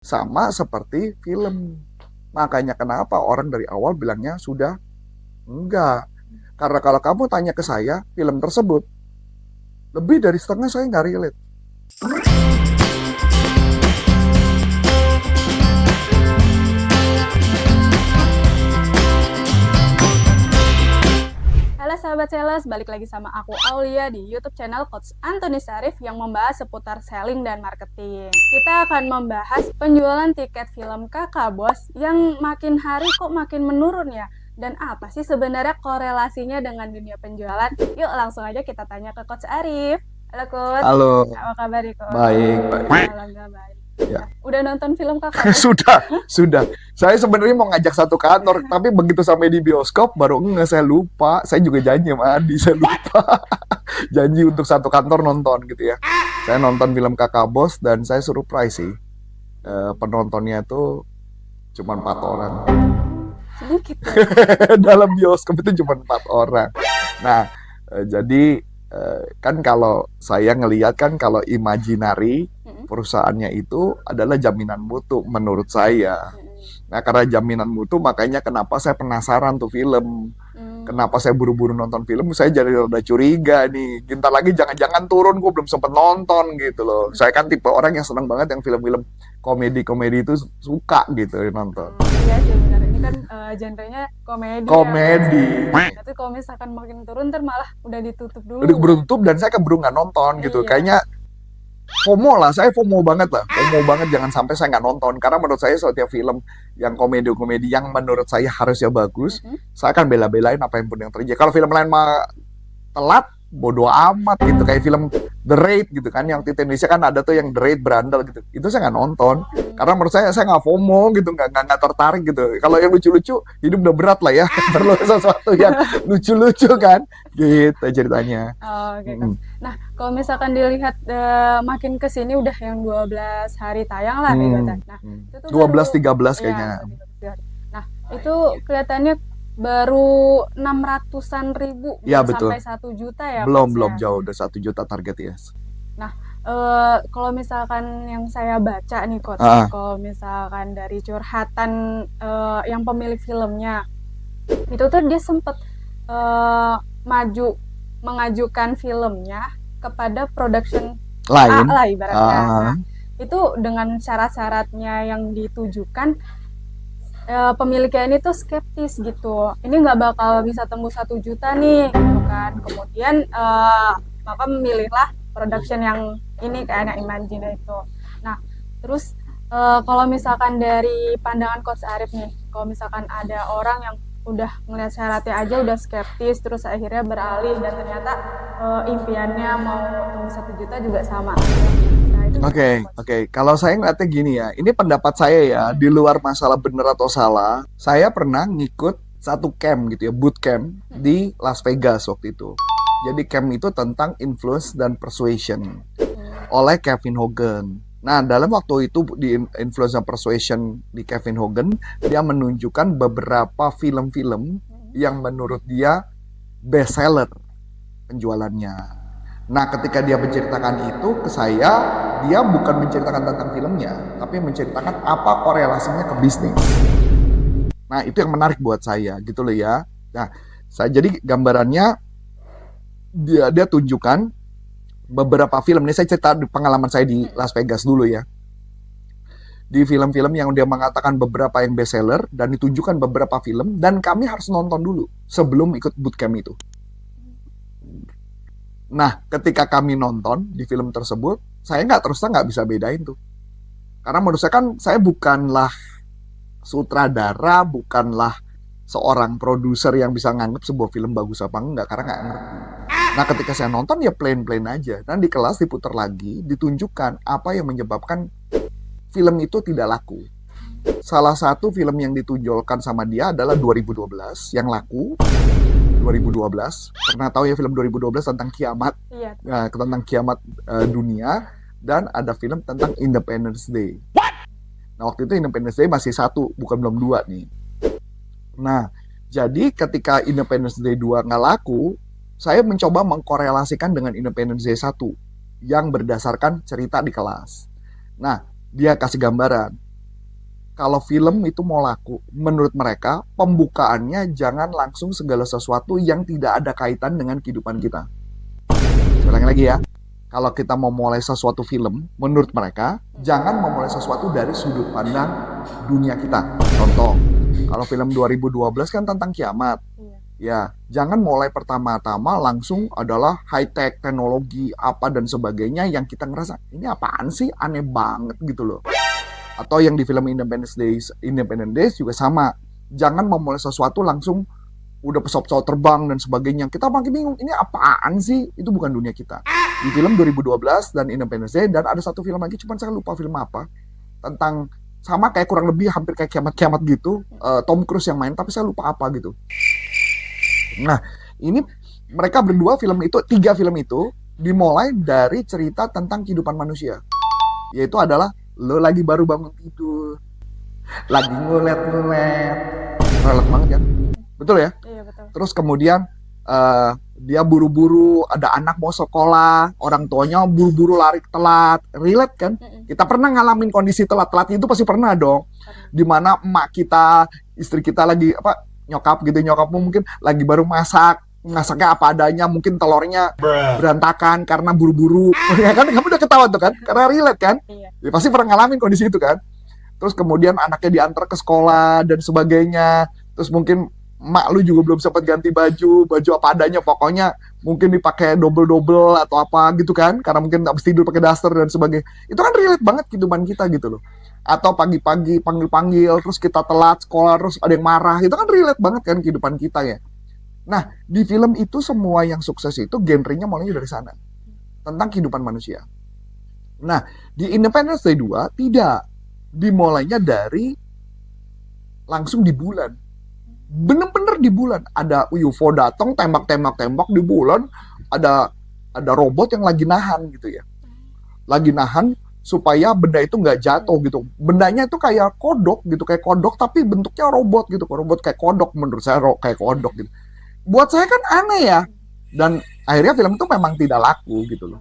Sama seperti film. Makanya kenapa orang dari awal bilangnya sudah enggak. Karena kalau kamu tanya ke saya, film tersebut, lebih dari setengah saya nggak relate. Halo sahabat sales, balik lagi sama aku Aulia di YouTube channel Coach Antoni Syarif yang membahas seputar selling dan marketing. Kita akan membahas penjualan tiket film Kakak Bos yang makin hari kok makin menurun ya. Dan apa sih sebenarnya korelasinya dengan dunia penjualan? Yuk langsung aja kita tanya ke Coach Arif. Halo Coach. Halo. Apa kabar nih Coach? Baik. Alhamdulillah baik. Ya. Udah nonton film Kakak Bos? Sudah. Saya sebenarnya mau ngajak satu kantor, tapi begitu sampai di bioskop baru saya lupa. Saya juga janji sama Adi, saya lupa. Janji untuk satu kantor nonton gitu ya. Saya nonton film Kakak Bos dan saya surprise sih. Penontonnya itu cuma 4 orang. Sedikit. Dalam bioskop itu cuma 4 orang. Nah, jadi kan kalau saya ngelihat kan kalau Imaginary perusahaannya itu adalah jaminan mutu menurut saya. Nah, karena jaminan mutu makanya kenapa saya penasaran tuh film. Kenapa saya buru-buru nonton film, saya jadi rada curiga nih. Bentar lagi jangan-jangan turun, gue belum sempet nonton gitu loh. Saya kan tipe orang yang senang banget yang film-film komedi-komedi itu suka gitu nonton. Iya sih benar, ini kan genrenya komedi. Komedi. Ya. Tapi kalau misalkan makin turun ntar malah udah ditutup dulu. Udah bertutup dan saya keburu nggak nonton gitu. Iya. Kayaknya FOMO lah, saya FOMO banget lah. FOMO banget jangan sampai saya nggak nonton. Karena menurut saya setiap film yang komedi-komedi yang menurut saya harusnya bagus, saya akan bela-belain apa yang pun yang terjadi. Kalau film lain mah telat, bodo amat gitu. Kayak film The Raid gitu kan, yang di Indonesia kan ada tuh yang The Raid berandal gitu. Itu saya nggak nonton. Karena menurut saya nggak FOMO gitu, nggak tertarik gitu. Kalau yang lucu-lucu, hidup udah berat lah ya. Perlu sesuatu yang lucu-lucu kan, gitu ceritanya. Oh, oke. Nah, kalau misalkan dilihat makin kesini udah yang 12 hari tayang lah gitu. Nah, itu tuh 12-13 kayaknya. Ya, nah, itu kelihatannya baru 600-an ribu Ya, betul. sampai 1 juta ya. Belum jauh, udah 1 juta target ya. Nah, kalau misalkan yang saya baca nih Coach, kalau misalkan dari curhatan yang pemilik filmnya, itu tuh dia sempat mengajukan filmnya kepada production lain lah ibaratnya. Nah, itu dengan syarat-syaratnya yang ditujukan, pemiliknya ini tuh skeptis gitu. Ini nggak bakal bisa tembus 1 juta nih, gitu kan. Kemudian maka memilihlah production yang ini kayak Imagine itu. Nah, terus kalau misalkan dari pandangan Coach Arif nih, kalau misalkan ada orang yang udah ngeliat syaratnya aja udah skeptis, terus akhirnya beralih dan ternyata impiannya mau tembus 1 juta juga sama. Oke. Kalau saya ngeliatnya gini ya, ini pendapat saya ya, di luar masalah benar atau salah. Saya pernah ngikut satu camp gitu ya, boot camp di Las Vegas waktu itu. Jadi camp itu tentang influence dan persuasion oleh Kevin Hogan. Nah, dalam waktu itu di influence and persuasion di Kevin Hogan, dia menunjukkan beberapa film-film yang menurut dia best seller penjualannya. Nah, ketika dia menceritakan itu ke saya, dia bukan menceritakan tentang filmnya, tapi menceritakan apa korelasinya ke bisnis. Nah, itu yang menarik buat saya, gitu loh ya. Nah, jadi gambarannya dia tunjukkan beberapa film. Ini saya cerita di pengalaman saya di Las Vegas dulu ya. Di film-film yang dia mengatakan beberapa yang best seller dan ditunjukkan beberapa film dan kami harus nonton dulu sebelum ikut bootcamp itu. Nah, ketika kami nonton di film tersebut, saya nggak bisa bedain tuh. Karena menurut saya kan saya bukanlah sutradara, bukanlah seorang produser yang bisa nganggap sebuah film bagus apa enggak, karena nggak ngerti. Nah, ketika saya nonton ya plain-plain aja. Dan di kelas diputar lagi, ditunjukkan apa yang menyebabkan film itu tidak laku. Salah satu film yang ditunjukkan sama dia adalah 2012 yang laku. 2012, pernah tahu ya film 2012 tentang kiamat, tentang kiamat dunia, dan ada film tentang Independence Day. Nah, waktu itu Independence Day masih 1, bukan belum 2 nih. Nah, jadi ketika Independence Day 2 nggak laku, saya mencoba mengkorelasikan dengan Independence Day 1 yang berdasarkan cerita di kelas. Nah, dia kasih gambaran. kalau film itu mau laku, menurut mereka pembukaannya jangan langsung segala sesuatu yang tidak ada kaitan dengan kehidupan kita. Saya ulangi lagi ya. Kalau kita mau mulai sesuatu film, menurut mereka jangan memulai sesuatu dari sudut pandang dunia kita. Contoh, kalau film 2012 kan tentang kiamat. Iya. Ya, jangan mulai pertama-tama langsung adalah high-tech, teknologi, apa dan sebagainya yang kita ngerasa, ini apaan sih? Aneh banget gitu loh. Atau yang di film Independence Days juga sama. Jangan memulai sesuatu langsung udah pesawat-pesawat terbang dan sebagainya. Kita makin bingung, ini apaan sih? Itu bukan dunia kita. Di film 2012 dan Independence Day, dan ada satu film lagi, cuman saya lupa film apa. Tentang, sama kayak kurang lebih hampir kayak kiamat-kiamat gitu. Tom Cruise yang main, tapi saya lupa apa gitu. Nah, ini mereka berdua tiga film itu dimulai dari cerita tentang kehidupan manusia. Yaitu adalah lo lagi baru bangun tidur, lagi ngulet-ngulet, relate banget kan? Betul ya? Iya, betul. Terus kemudian dia buru-buru, ada anak mau sekolah, orang tuanya buru-buru lari telat, relate kan? Kita pernah ngalamin kondisi telat-telat itu pasti pernah dong. Dimana emak kita, istri kita lagi nyokapmu mungkin lagi baru masaknya apa adanya, mungkin telurnya berantakan karena buru-buru. Ya kan, kamu udah ketawa tuh kan, karena relate kan? Iya. Ya, pasti pernah ngalamin kondisi itu kan. Terus kemudian anaknya diantar ke sekolah dan sebagainya. Terus mungkin emak lu juga belum sempat ganti baju apa adanya, pokoknya mungkin dipakai double atau apa gitu kan, karena mungkin habis tidur pakai daster dan sebagainya. Itu kan relate banget kehidupan kita gitu loh. Atau pagi-pagi panggil-panggil, terus kita telat sekolah, terus ada yang marah. Itu kan relate banget kan kehidupan kita ya. Nah, di film itu semua yang sukses itu genrenya mulainya dari sana. Tentang kehidupan manusia. Nah, di Independence Day 2 tidak. Dimulainya dari langsung di bulan. Bener-bener di bulan. Ada UFO datang, tembak di bulan. Ada robot yang lagi nahan gitu ya. Lagi nahan supaya benda itu nggak jatuh gitu. Bendanya itu kayak kodok gitu, kayak kodok tapi bentuknya robot gitu. Robot kayak kodok, menurut saya kayak kodok gitu. Buat saya kan aneh ya. Dan akhirnya film itu memang tidak laku gitu loh.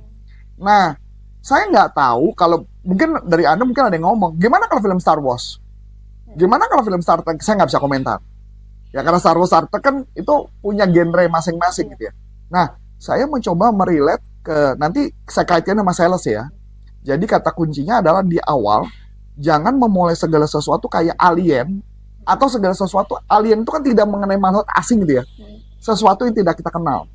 Nah, saya nggak tahu kalau mungkin dari Anda mungkin ada yang ngomong, gimana kalau film Star Wars? Gimana kalau film Star Trek? Saya nggak bisa komentar. Ya karena Star Wars, Star Trek kan itu punya genre masing-masing gitu ya. Nah, saya mencoba merelate ke, nanti saya kaitkan sama sales ya. Jadi kata kuncinya adalah di awal, jangan memulai segala sesuatu kayak alien, atau segala sesuatu, alien itu kan tidak mengenai makhluk asing gitu ya. Sesuatu yang tidak kita kenal.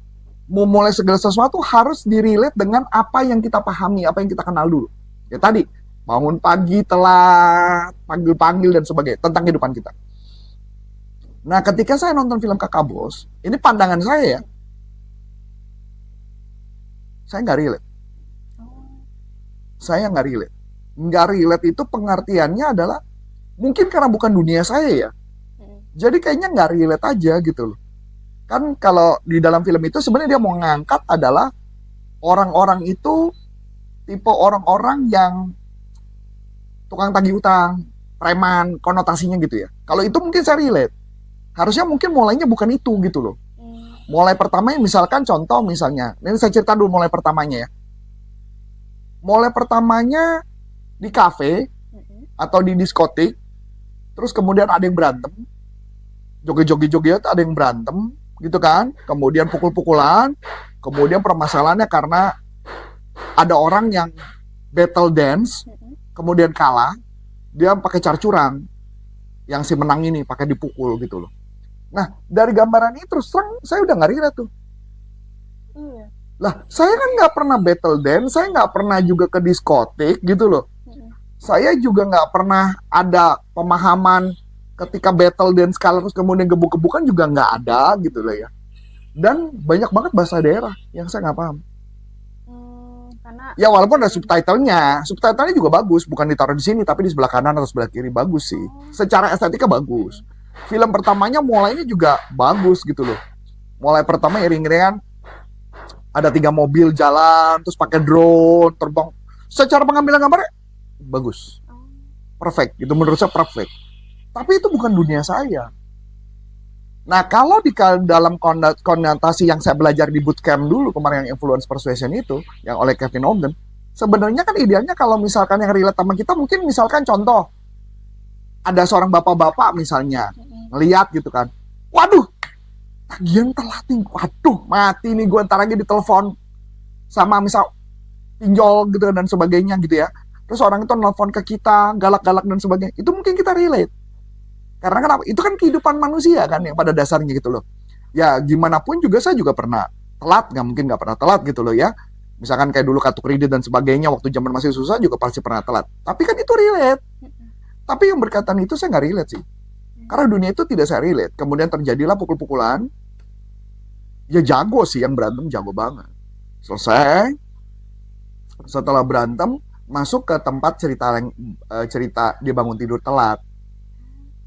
Memulai segala sesuatu harus direlate dengan apa yang kita pahami, apa yang kita kenal dulu. Ya tadi, bangun pagi, telat, panggil-panggil dan sebagainya, tentang kehidupan kita. Nah, ketika saya nonton film Kakak Bos, ini pandangan saya ya, saya nggak relate. Saya nggak relate. Nggak relate itu pengertiannya adalah, mungkin karena bukan dunia saya ya. Jadi kayaknya nggak relate aja gitu loh. Kan kalau di dalam film itu sebenarnya dia mau ngangkat adalah orang-orang itu tipe orang-orang yang tukang tagih utang, preman, konotasinya gitu ya. Kalau itu mungkin saya relate. Harusnya mungkin mulainya bukan itu gitu loh. Mulai pertamanya misalkan contoh misalnya, ini saya cerita dulu mulai pertamanya ya. Mulai pertamanya di kafe atau di diskotik, terus kemudian ada yang berantem, joget-joget ada yang berantem, gitu kan, kemudian pukul-pukulan, kemudian permasalahannya karena ada orang yang battle dance, kemudian kalah, dia pakai cara curang, yang si menang ini pakai dipukul gitu loh. Nah, dari gambaran ini terus terang saya udah nggak relate tuh. Iya. Lah, saya kan nggak pernah battle dance, saya nggak pernah juga ke diskotik gitu loh. Saya juga nggak pernah ada pemahaman ketika battle dance kalah terus kemudian gebuk-gebukan juga nggak ada gitu loh ya. Dan banyak banget bahasa daerah yang saya nggak paham. Karena Ya walaupun ada subtitlenya juga bagus, bukan ditaruh di sini tapi di sebelah kanan atau sebelah kiri bagus sih. Secara estetika bagus. Film pertamanya mulainya juga bagus gitu loh. Mulai pertama iring-iringan ada 3 mobil jalan terus pakai drone terbang. Secara pengambilan gambarnya bagus. Perfect, itu menurut saya perfect. Tapi itu bukan dunia saya. Nah, kalau di dalam konotasi yang saya belajar di bootcamp dulu kemarin yang influence persuasion itu, yang oleh Kevin Ogden, sebenarnya kan idealnya kalau misalkan yang relate sama kita, mungkin misalkan contoh, ada seorang bapak-bapak misalnya ngeliat gitu kan, waduh, tagihan telat nih, waduh, mati nih gue ntar lagi ditelepon sama misal pinjol gitu dan sebagainya gitu ya. Terus orang itu nelfon ke kita, galak-galak dan sebagainya. Itu mungkin kita relate. Karena kenapa? Itu kan kehidupan manusia kan yang pada dasarnya gitu loh. Ya gimana pun juga saya juga pernah telat, nggak mungkin nggak pernah telat gitu loh ya. Misalkan kayak dulu kartu kredit dan sebagainya, waktu zaman masih susah juga pasti pernah telat. Tapi kan itu relate. Tapi yang berkaitan itu saya nggak relate sih. Karena dunia itu tidak saya relate. Kemudian terjadilah pukul-pukulan. Ya jago sih, yang berantem jago banget. Selesai. Setelah berantem, masuk ke tempat cerita dia bangun tidur telat.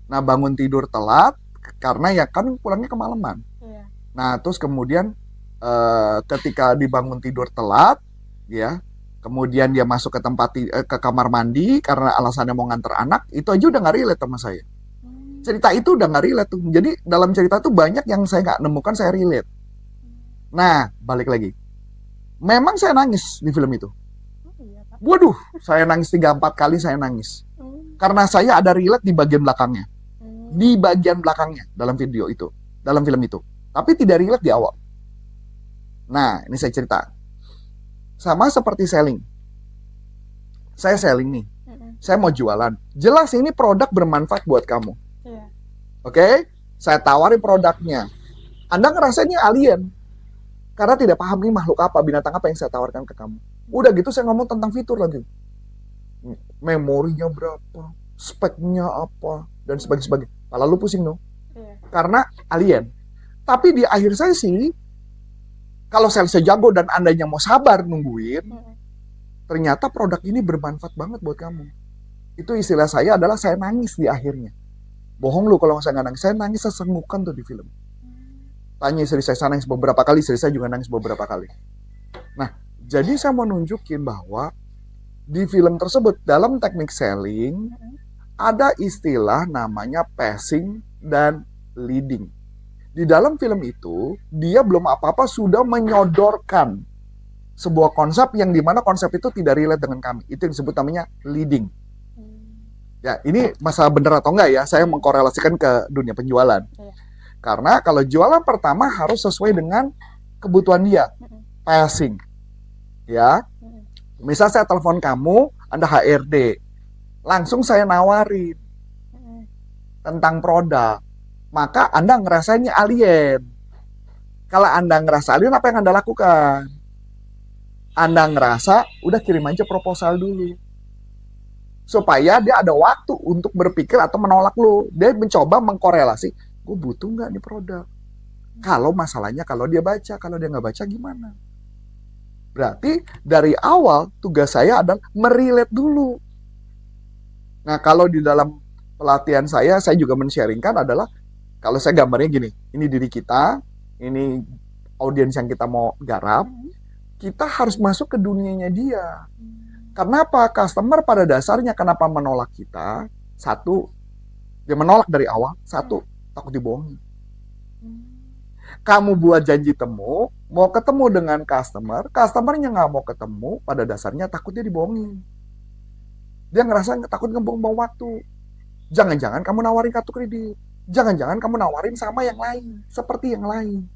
Nah, bangun tidur telat karena ya kan pulangnya kemalaman. Iya. Nah, terus kemudian ketika dibangun tidur telat, ya, kemudian dia masuk ke ke kamar mandi karena alasannya mau nganter anak, itu aja udah nggak relate sama saya. Cerita itu udah nggak relate tuh. Jadi dalam cerita tuh banyak yang saya nggak nemukan saya relate. Nah, balik lagi. Memang saya nangis di film itu. Iya, Pak. Waduh, saya nangis 3-4 kali saya nangis. Karena saya ada relate di bagian belakangnya. Di bagian belakangnya dalam video itu, dalam film itu. Tapi tidak relate di awal. Nah, ini saya cerita. Sama seperti selling. Saya selling nih. Saya mau jualan. Jelas ini produk bermanfaat buat kamu. Iya. Oke? Saya tawarin produknya. Anda ngerasa ini alien. Karena tidak paham ini makhluk apa, binatang apa yang saya tawarkan ke kamu. Udah gitu saya ngomong tentang fitur lagi. Memorinya berapa, speknya apa, dan sebagainya. Lalu pusing dong. Iya. Karena alien. Tapi di akhir sesi, kalau saya jago dan Andanya mau sabar nungguin, ternyata produk ini bermanfaat banget buat kamu. Itu istilah saya adalah saya nangis di akhirnya. Bohong lu kalau saya nggak nangis. Saya nangis sesengukan tuh di film. Tanya istri saya nangis beberapa kali, istri saya juga nangis beberapa kali. Nah, jadi saya mau nunjukin bahwa di film tersebut, dalam teknik selling, ada istilah namanya passing dan leading. Di dalam film itu, dia belum apa-apa sudah menyodorkan sebuah konsep yang dimana konsep itu tidak relate dengan kami. Itu yang disebut namanya leading. Ya, ini masalah benar atau enggak ya, saya mengkorelasikan ke dunia penjualan. Karena kalau jualan pertama harus sesuai dengan kebutuhan dia. Passing. Ya. Misal saya telepon kamu, Anda HRD. Langsung saya nawarin tentang produk. Maka Anda ngerasanya alien. Kalau Anda ngerasa alien, apa yang Anda lakukan? Anda ngerasa, udah kirim aja proposal dulu. Supaya dia ada waktu untuk berpikir atau menolak lo. Dia mencoba mengkorelasi, gue butuh nggak nih produk? Kalau masalahnya, kalau dia baca, kalau dia nggak baca gimana? Berarti dari awal tugas saya adalah merelate dulu. Nah, kalau di dalam pelatihan saya juga men-sharingkan adalah, kalau saya gambarnya gini, ini diri kita, ini audiens yang kita mau garap, kita harus masuk ke dunianya dia. Kenapa? Customer pada dasarnya kenapa menolak kita? Satu, dia menolak dari awal. Satu, takut dibohongi. Kamu buat janji temu, mau ketemu dengan customernya nggak mau ketemu, pada dasarnya takut dia dibohongin. Dia ngerasa takut ngebuang-buang waktu. Jangan-jangan kamu nawarin kartu kredit. Jangan-jangan kamu nawarin sama yang lain, seperti yang lain.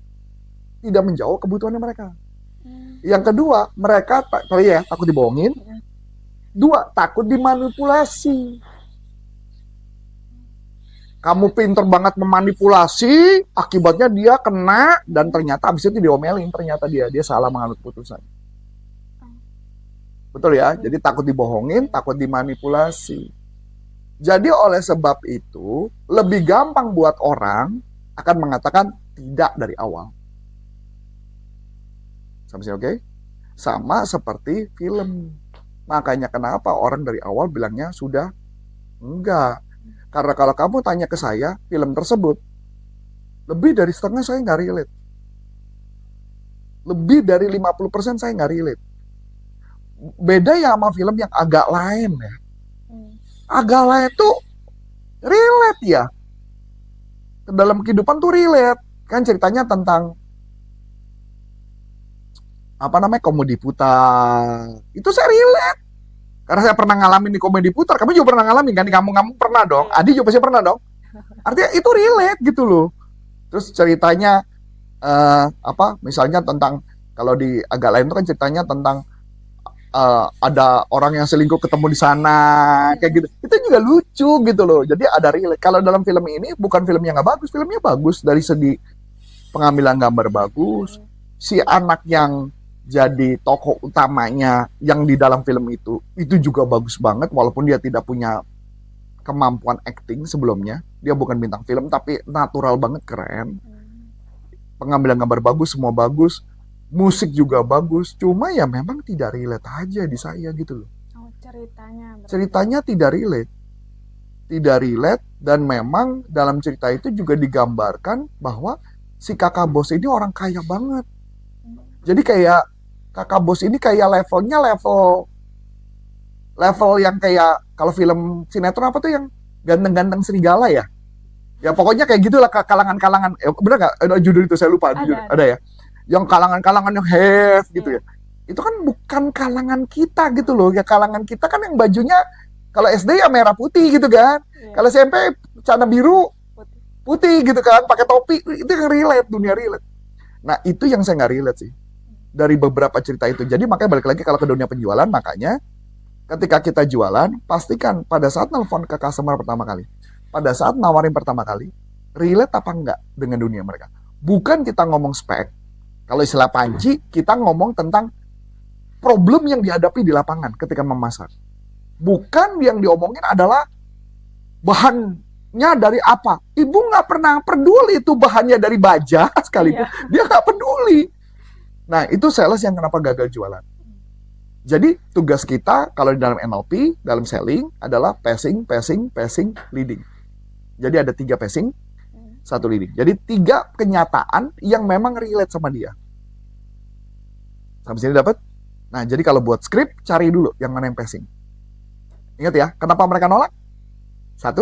Tidak menjawab kebutuhannya mereka. Yang kedua, mereka takut dibohongin. Dua, takut dimanipulasi. Kamu pinter banget memanipulasi, akibatnya dia kena, dan ternyata abis itu diomelin, ternyata dia salah mengambil keputusan. Betul ya? Jadi takut dibohongin, takut dimanipulasi. Jadi oleh sebab itu, lebih gampang buat orang akan mengatakan tidak dari awal. Sampai sini oke? Sama seperti film. Makanya kenapa orang dari awal bilangnya sudah enggak. Karena kalau kamu tanya ke saya, film tersebut, lebih dari setengah saya nggak relate. Lebih dari 50% saya nggak relate. Beda ya sama film yang agak lain ya. Agak lain tuh relate ya. Dalam kehidupan tuh relate. Kan ceritanya tentang komedi putar. Itu saya relate. Karena saya pernah ngalamin di komedi putar, kamu juga pernah ngalamin kan, di kampung-kampung pernah dong, Adi juga pasti pernah dong. Artinya itu relate gitu loh. Terus ceritanya misalnya tentang, kalau di agak lain itu kan ceritanya tentang ada orang yang selingkuh ketemu di sana kayak gitu, itu juga lucu gitu loh. Jadi ada relate. Kalau dalam film ini bukan film yang nggak bagus, filmnya bagus dari segi pengambilan gambar bagus, si anak yang jadi tokoh utamanya yang di dalam film itu juga bagus banget, walaupun dia tidak punya kemampuan acting sebelumnya, dia bukan bintang film tapi natural banget, keren. Pengambilan gambar bagus, semua bagus, musik juga bagus, cuma ya memang tidak relate aja di saya gitu loh. Ceritanya tidak relate, dan memang dalam cerita itu juga digambarkan bahwa si kakak bos ini orang kaya banget. Jadi kayak kakak bos ini kayak levelnya level yang kayak kalau film sinetron apa tuh yang ganteng-ganteng serigala ya. Ya pokoknya kayak gitulah, kalangan-kalangan. Bener nggak? Ada judul itu, saya lupa. Ada ya. Yang kalangan-kalangan yang have gitu ya. Itu kan bukan kalangan kita gitu loh. Ya kalangan kita kan yang bajunya kalau SD ya merah putih gitu kan. Kalau SMP celana biru putih gitu kan, pakai topi. Itu yang relate, dunia relate. Nah, itu yang saya nggak relate sih dari beberapa cerita itu. Jadi makanya balik lagi kalau ke dunia penjualan, makanya ketika kita jualan, pastikan pada saat nelfon ke customer pertama kali, pada saat nawarin pertama kali, relate apa enggak dengan dunia mereka. Bukan kita ngomong spek. Kalau istilah Panji, kita ngomong tentang problem yang dihadapi di lapangan ketika memasak. Bukan yang diomongin adalah bahannya dari apa. Ibu nggak pernah peduli itu bahannya dari baja sekalipun. Dia nggak peduli. Nah, itu sales yang kenapa gagal jualan. Jadi tugas kita kalau di dalam NLP, dalam selling adalah passing, leading. Jadi ada 3 passing, 1 leading. Jadi 3 kenyataan yang memang relate sama dia. Sampai sini dapat? Nah, jadi kalau buat script, cari dulu yang mana yang passing. Ingat ya, kenapa mereka nolak? 1,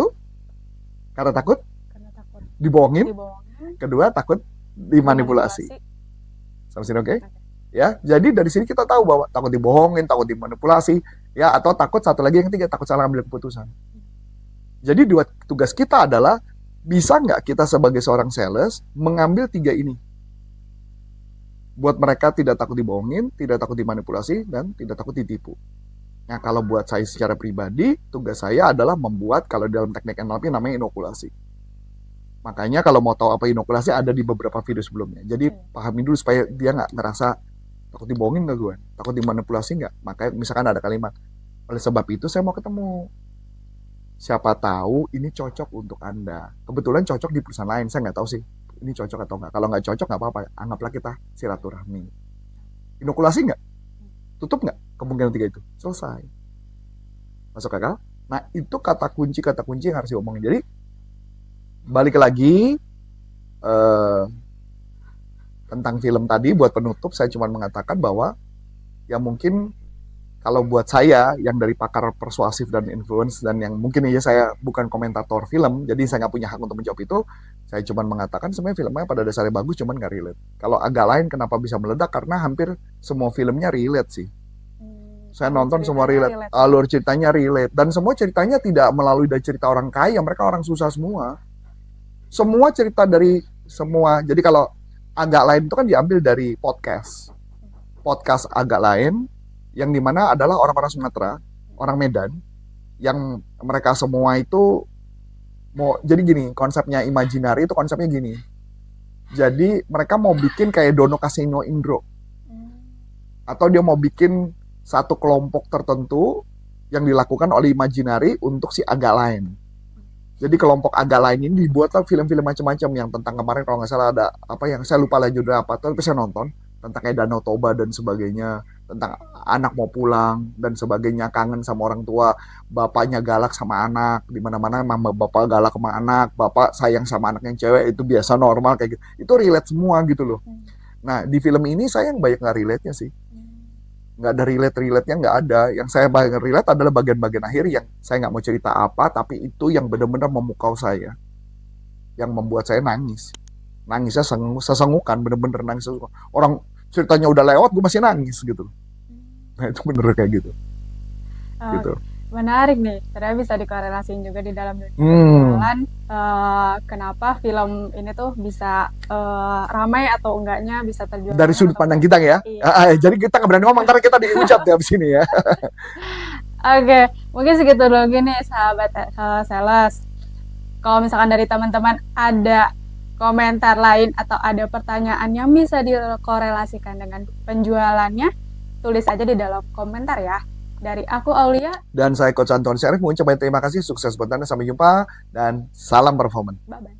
karena takut dibohongin. 2, takut dimanipulasi. Sampai sini oke? Ya, jadi dari sini kita tahu bahwa takut dibohongin, takut dimanipulasi, ya, atau takut satu lagi yang 3, takut salah ambil keputusan. Jadi 2 tugas kita adalah bisa nggak kita sebagai seorang sales mengambil 3 ini? Buat mereka tidak takut dibohongin, tidak takut dimanipulasi, dan tidak takut ditipu. Nah, kalau buat saya secara pribadi, tugas saya adalah membuat, kalau dalam teknik NLP namanya inokulasi. Makanya kalau mau tahu apa inokulasi ada di beberapa video sebelumnya. Jadi pahamin dulu supaya dia nggak ngerasa takut dibohongin nggak gue, takut dimanipulasi nggak. Makanya misalkan ada kalimat, oleh sebab itu saya mau ketemu. Siapa tahu ini cocok untuk Anda. Kebetulan cocok di perusahaan lain, saya nggak tahu sih ini cocok atau nggak. Kalau nggak cocok nggak apa-apa, anggaplah kita silaturahmi. Inokulasi nggak? Tutup nggak kemungkinan 3 itu? Selesai. Masuk akal? Nah, itu kata kunci yang harus diomongin. Jadi balik lagi tentang film tadi, buat penutup saya cuma mengatakan bahwa ya mungkin kalau buat saya yang dari pakar persuasif dan influence, dan yang mungkin aja saya bukan komentator film, jadi saya nggak punya hak untuk menjawab itu, saya cuma mengatakan sebenarnya filmnya pada dasarnya bagus, cuman nggak relate. Kalau agak lain kenapa bisa meledak, karena hampir semua filmnya relate sih. Saya nonton semua relate, alur ceritanya relate, dan semua ceritanya tidak melalui dari cerita orang kaya, mereka orang susah semua. Semua cerita dari semua, jadi kalau agak lain itu kan diambil dari podcast agak lain, yang dimana adalah orang-orang Sumatera, orang Medan, yang mereka semua itu mau, jadi gini, konsepnya Imaginary itu konsepnya gini. Jadi mereka mau bikin kayak Dono Kasino Indro, atau dia mau bikin satu kelompok tertentu yang dilakukan oleh Imaginary untuk si agak lain. Jadi kelompok agak lain ini dibuatlah film-film macam-macam, yang tentang kemarin kalau nggak salah ada apa yang saya lupa lah judulnya apa, tapi saya nonton tentang kayak Danau Toba dan sebagainya, tentang anak mau pulang dan sebagainya, kangen sama orang tua, bapaknya galak sama anak, di mana-mana mama bapak galak sama anak, bapak sayang sama anak yang cewek, itu biasa normal kayak gitu. Itu relate semua gitu loh. Nah, di film ini saya yang banyak nggak relate-nya sih. Nggak ada relate-nya, nggak ada. Yang saya banyak relate adalah bagian-bagian akhir yang saya nggak mau cerita apa, tapi itu yang benar-benar memukau saya, yang membuat saya nangis. Nangisnya sesengukan, bener-bener nangis sesengukan. Orang ceritanya udah lewat, gue masih nangis gitu. Nah, itu bener kayak gitu. Oh, gitu. menarik nih, ternyata bisa dikorelasiin juga di dalam dunia Hmm. penjualan. Kenapa film ini tuh bisa ramai atau enggaknya, bisa terjual Dari banyak sudut atau pandang enggak. kita ya. Iya. Jadi kita nggak berani ngomong, ntar kita dihujat ya abis ini ya. Oke, mungkin segitu dulu gini sahabat sales. Kalau misalkan dari teman-teman ada komentar lain atau ada pertanyaan yang bisa dikorelasikan dengan penjualannya, tulis aja di dalam komentar ya. Dari aku Aulia, Dan saya Coach Anton Syarif mengucapkan terima kasih, sukses buat Anda, sampai jumpa, dan salam performance. bye-bye.